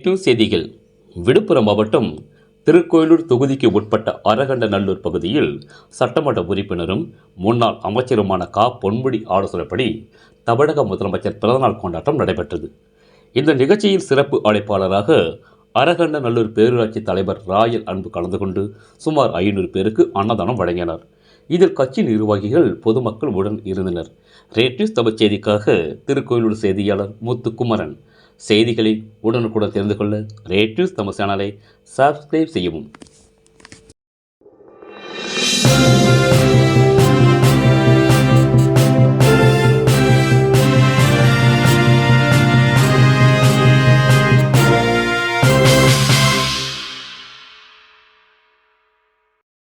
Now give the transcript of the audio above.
Rate news செய்திகள். விழுப்புரம் மாவட்டம் திருக்கோயிலூர் தொகுதிக்கு உட்பட்ட அரகண்டநல்லூர் பகுதியில் சட்டமன்ற உறுப்பினரும் முன்னாள் அமைச்சருமான பொன்முடி ஆலோசனைப்படி தமிழக முதலமைச்சர் பிறந்தநாள் கொண்டாட்டம் நடைபெற்றது. இந்த நிகழ்ச்சியில் சிறப்பு அழைப்பாளராக அரகண்டநல்லூர் பேரூராட்சி தலைவர் ராயல் அன்பு கலந்து கொண்டு சுமார் 500 பேருக்கு அன்னதானம் வழங்கினார். இதில் கட்சி நிர்வாகிகள், பொதுமக்கள் உடன் இருந்தனர். ரேட் நியூஸ் தமிழ் செய்திக்காக திருக்கோயிலூர் செய்தியாளர் முத்துக்குமரன். செய்திகளை உடனுக்குடன் தெரிந்து கொள்ள ரேட் நியூஸ் தமிழ் சேனலை சப்ஸ்கிரைப் செய்யவும்.